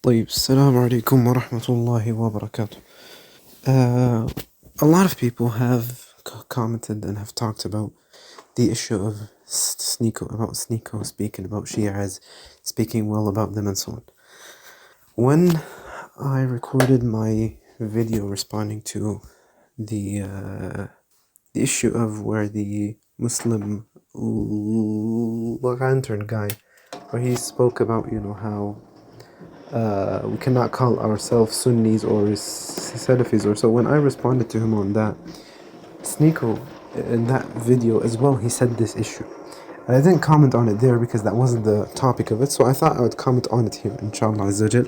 طيب السلام عليكم ورحمة الله وبركاته. A lot of people have commented and have talked about the issue of Sneako speaking about Shi'as, speaking well about them and so on. When I recorded my video responding to the issue of where the Muslim lantern guy, where he spoke about, how we cannot call ourselves Sunnis or Salafis or so. When I responded to him on that, Sneako, in that video as well, he said this issue. And I didn't comment on it there because that wasn't the topic of it, so I thought I would comment on it here, inshallah Azza wa Jal.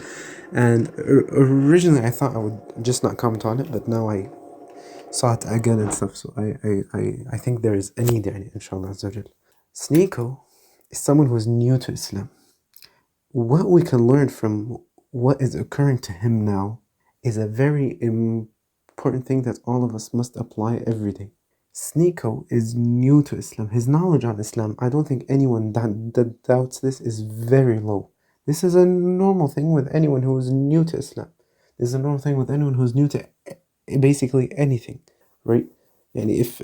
And originally I thought I would just not comment on it, but now I saw it again and stuff, so I think there is a need there, inshallah Azza wa Jal. Sneako is someone who is new to Islam. What we can learn from what is occurring to him now is a very important thing that all of us must apply every day. Sneako is new to Islam. His knowledge on Islam, I don't think anyone that doubts this, is very low. This is a normal thing with anyone who is new to Islam. This is a normal thing with anyone who's new to basically anything, right? And if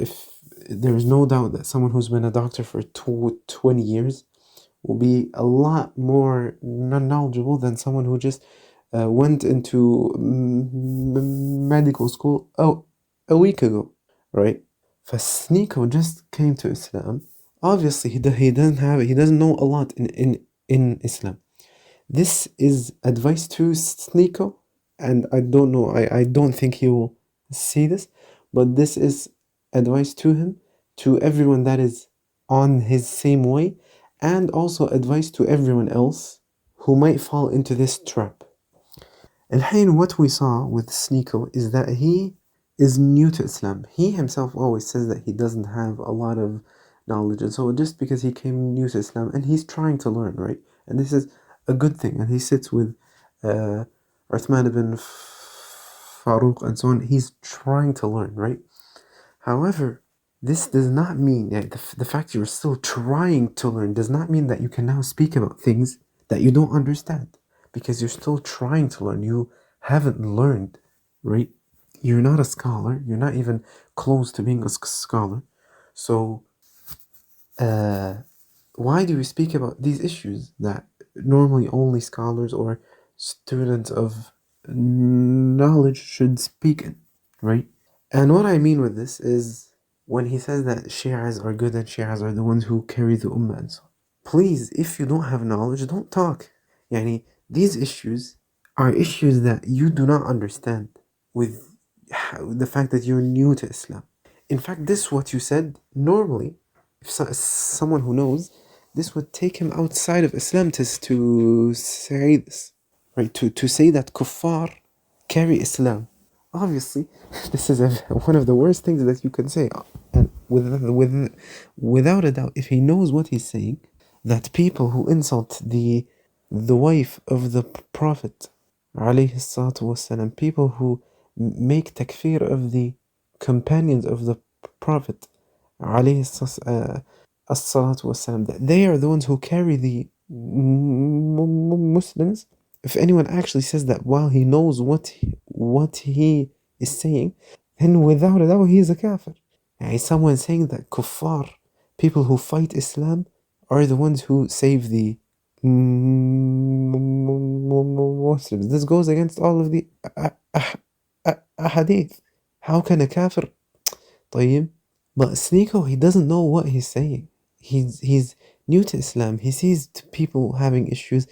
there is no doubt that someone who's been a doctor for 20 years will be a lot more knowledgeable than someone who just went into medical school a week ago, right? Sneako just came to Islam. Obviously, he doesn't know a lot in Islam. This is advice to Sneako, and I don't know, I don't think he will see this, but this is advice to him, to everyone that is on his same way, and also advice to everyone else who might fall into this trap. And what we saw with Sneako is that he is new to Islam. He himself always says that he doesn't have a lot of knowledge, and so just because he came new to Islam, and he's trying to learn, right? And this is a good thing, and he sits with Uthman ibn Farouk and so on. He's trying to learn, right? However, this does not mean that the fact you're still trying to learn does not mean that you can now speak about things that you don't understand, because you're still trying to learn. You haven't learned, right? You're not a scholar. You're not even close to being a scholar. So why do we speak about these issues that normally only scholars or students of knowledge should speak in, right? And what I mean with this is when he says that Shi'as are good and Shi'as are the ones who carry the Ummah and so on. Please, if you don't have knowledge, don't talk. These issues are issues that you do not understand with the fact that you're new to Islam. In fact, this what you said, normally, if someone who knows, this would take him outside of Islam to say this, right? To say that kuffar carry Islam. Obviously, this is one of the worst things that you can say. And without a doubt, if he knows what he's saying, that people who insult the wife of the Prophet, alayhi salatu wasalam, people who make takfir of the companions of the Prophet, alayhi salatu wasalam, that they are the ones who carry the Muslims. If anyone actually says that while he knows what he is saying, then without a doubt he is a kafir. Someone saying that kuffar, people who fight Islam, are the ones who save the Muslims. This goes against all of the ahadith. How can a kafir? طيب. But Sneako, he doesn't know what he's saying. He's new to Islam. He sees people having issues,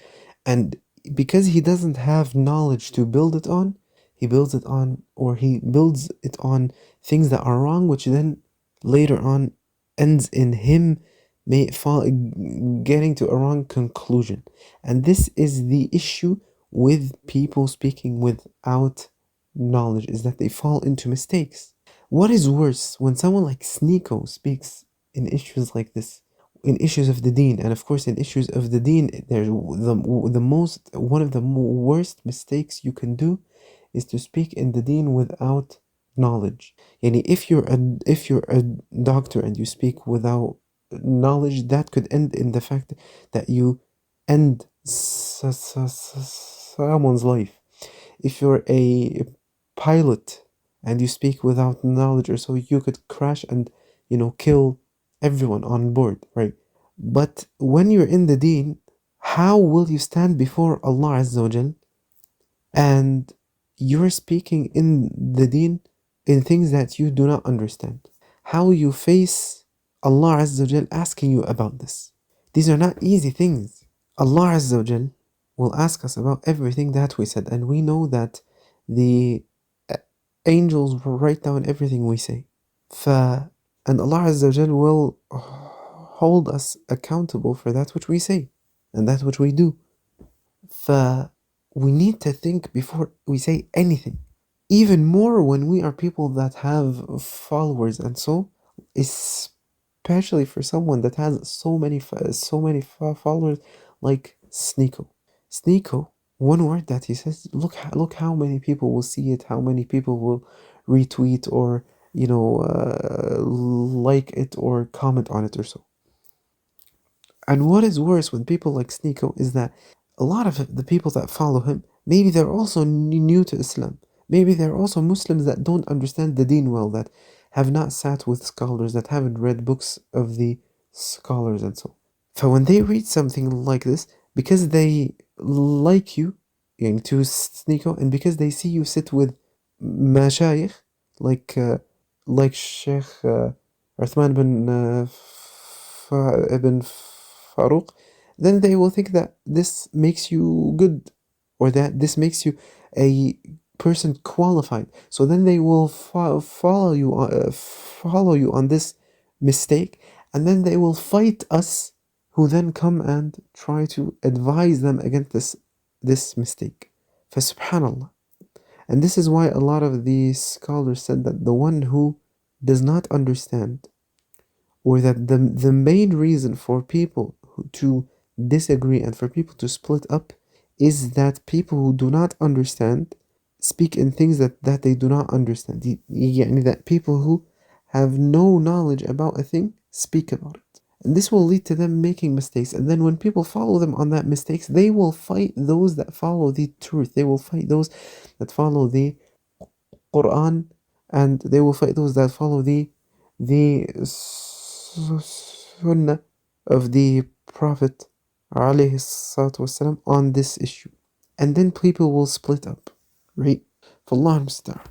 and because he doesn't have knowledge to build it on, he builds it on things that are wrong, which then later on ends in him getting to a wrong conclusion. And this is the issue with people speaking without knowledge, is that they fall into mistakes. What is worse, when someone like Sneako speaks in issues like this, in issues of the deen, and of course in issues of the deen, there's one of the worst mistakes you can do is to speak in the deen without knowledge. If you're a doctor and you speak without knowledge, that could end in the fact that you end someone's life. If you're a pilot and you speak without knowledge or so, you could crash and, kill everyone on board, right? But when you're in the deen, how will you stand before Allah Azza wa Jal and you're speaking in the deen in things that you do not understand? How will you face Allah Azza wa Jal asking you about this? These are not easy things. Allah Azza wa Jal will ask us about everything that we said, and we know that the angels will write down everything we say. And Allah Azza wa Jal will hold us accountable for that which we say and that which we do. We need to think before we say anything. Even more when we are people that have followers, and so especially for someone that has so many followers like Sneako. Sneako, one word that he says, look how many people will see it, how many people will retweet or like it or comment on it or so. And what is worse when people like Sneako is that a lot of the people that follow him, maybe they're also new to Islam. Maybe they're also Muslims that don't understand the deen well, that have not sat with scholars, that haven't read books of the scholars and so. So when they read something like this, because they like you, to Sneako, and because they see you sit with mashayikh, like Sheikh Uthman ibn Farouk, then they will think that this makes you good, or that this makes you a person qualified. So then they will follow you on this mistake, and then they will fight us, who then come and try to advise them against this mistake. Subhanallah. And this is why a lot of these scholars said that the one who does not understand, or that the main reason for people to disagree and for people to split up, is that people who do not understand speak in things that they do not understand. That people who have no knowledge about a thing speak about it. And this will lead to them making mistakes. And then when people follow them on that mistakes, they will fight those that follow the truth. They will fight those that follow the Quran, and they will fight those that follow the sunnah of the Prophet alayhi salatu wasalam on this issue. And then people will split up, right? فالله المستعان.